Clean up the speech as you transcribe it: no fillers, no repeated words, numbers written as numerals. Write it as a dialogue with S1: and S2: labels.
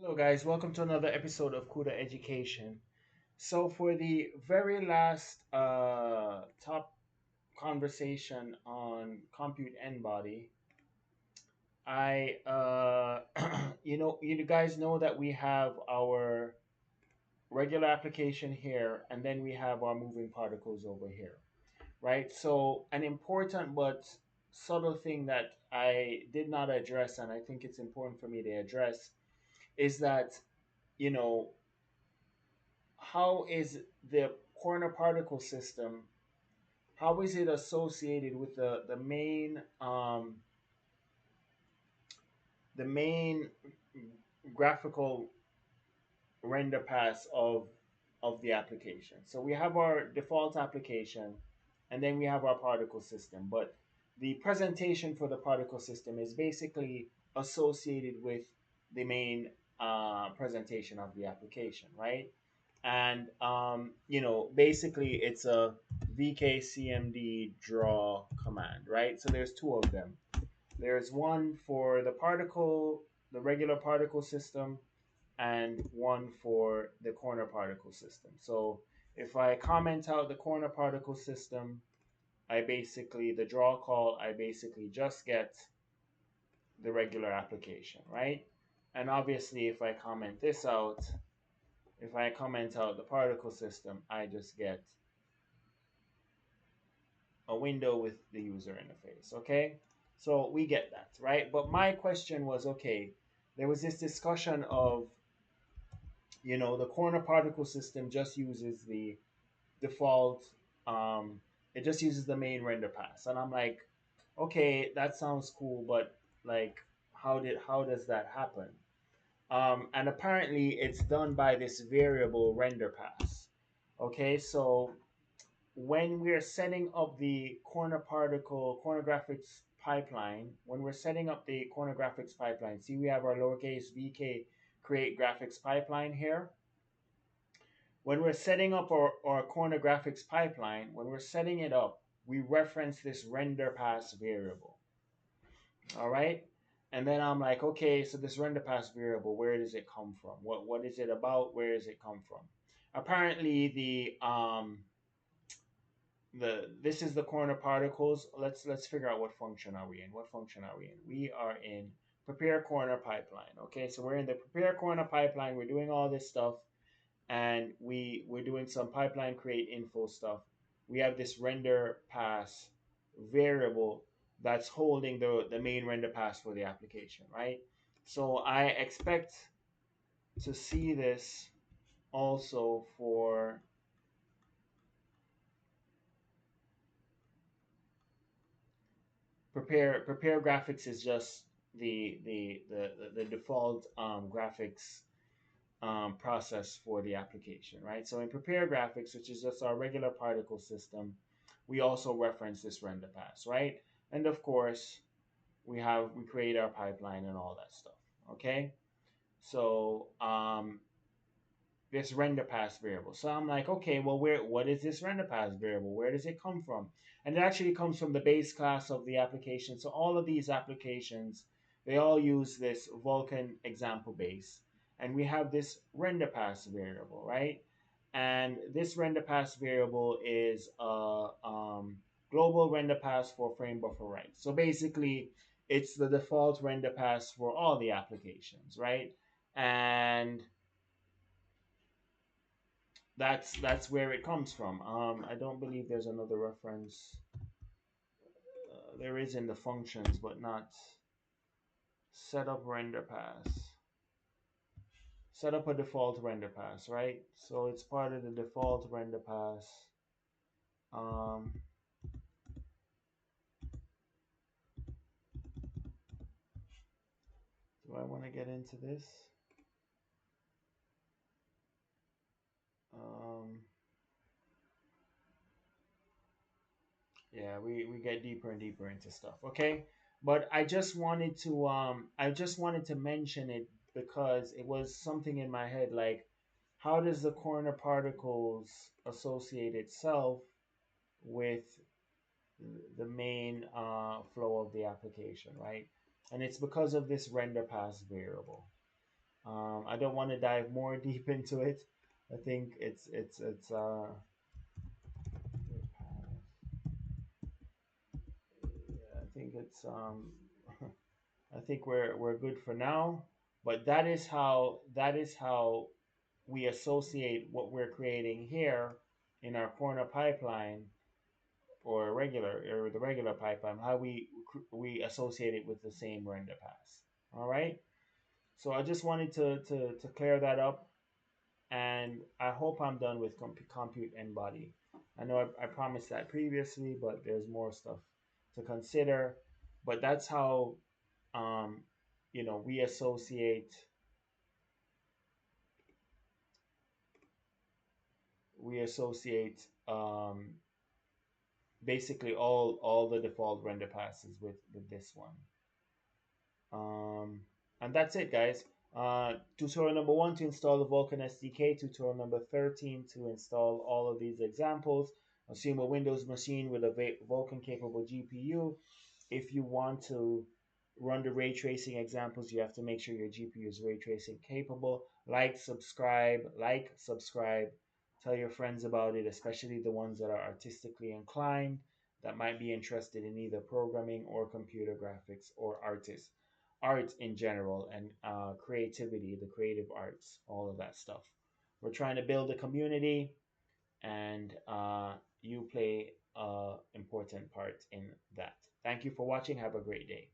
S1: Hello, guys. Welcome to another episode of CUDA Education. So, for the very last top conversation on compute n body, you guys know that we have our regular application here, and then we have our moving particles over here, right? So, an important but subtle thing that I did not address, and I think it's important for me to address, is that you know how is the corner particle system, how is it associated with the main graphical render pass of the application. So we have our default application, and then we have our particle system, but the presentation for the particle system is basically associated with the main presentation of the application, right? And basically it's a vkcmd draw command, right? So there's two of them. There's one for the regular particle system, and one for the corner particle system. So if I comment out the corner particle system, the draw call, I basically just get the regular application, right? And obviously, if I comment out the particle system, I just get a window with the user interface, okay? So we get that, right? But my question was, okay, there was this discussion of, the corner particle system just uses the default, um, it just uses the main render pass. And I'm like, okay, that sounds cool, but like, how does that happen? And apparently it's done by this variable render pass. Okay, so when we're setting up the corner graphics pipeline, when we're setting up the corner graphics pipeline, see we have our lowercase vk create graphics pipeline here. When we're setting up our corner graphics pipeline, when we're setting it up, we reference this render pass variable. All right. And then I'm like, okay, so this render pass variable, where does it come from? What is it about? Where does it come from? Apparently the this is the corner particles. Let's figure out what function are we in. What function are we in? We are in prepare corner pipeline. Okay, so we're in the prepare corner pipeline. We're doing all this stuff, and we're doing some pipeline create info stuff. We have this render pass variable that's holding the main render pass for the application, right? So I expect to see this also for prepare graphics is just the default graphics process for the application, right? So in prepare graphics, which is just our regular particle system, we also reference this render pass, right? And of course, we create our pipeline and all that stuff. Okay, so this render pass variable. So I'm like, okay, well, what is this render pass variable? Where does it come from? And it actually comes from the base class of the application. So all of these applications, they all use this Vulkan example base. And we have this render pass variable, right? And this render pass variable is a global render pass for frame buffer write. So basically, it's the default render pass for all the applications, right? And that's where it comes from. I don't believe there's another reference. There is in the functions, but not setup render pass. Set up a default render pass, right? So it's part of the default render pass. Um, do I want to get into this? Um, yeah, we get deeper and deeper into stuff. Okay, but I just wanted to mention it because it was something in my head, like how does the corner particles associate itself with the main flow of the application, right? And it's because of this render pass variable. I don't want to dive more deep into it. I think I think it's I think we're good for now. But that is how we associate what we're creating here in our corner pipeline or the regular pipeline, how we associate it with the same render pass. All right. So I just wanted to clear that up, and I hope I'm done with compute and body. I know I promised that previously, but there's more stuff to consider. But that's how um, we associate basically all the default render passes with this one. Um, and that's it, guys. Tutorial number 1 to install the Vulkan SDK. Tutorial number 13 to install all of these examples. Assume a Windows machine with a Vulkan-capable GPU. If you want to run the ray tracing examples, you have to make sure your GPU is ray tracing capable. Like, subscribe, tell your friends about it, especially the ones that are artistically inclined that might be interested in either programming or computer graphics or art in general, and creativity, the creative arts, all of that stuff. We're trying to build a community, and you play an important part in that. Thank you for watching. Have a great day.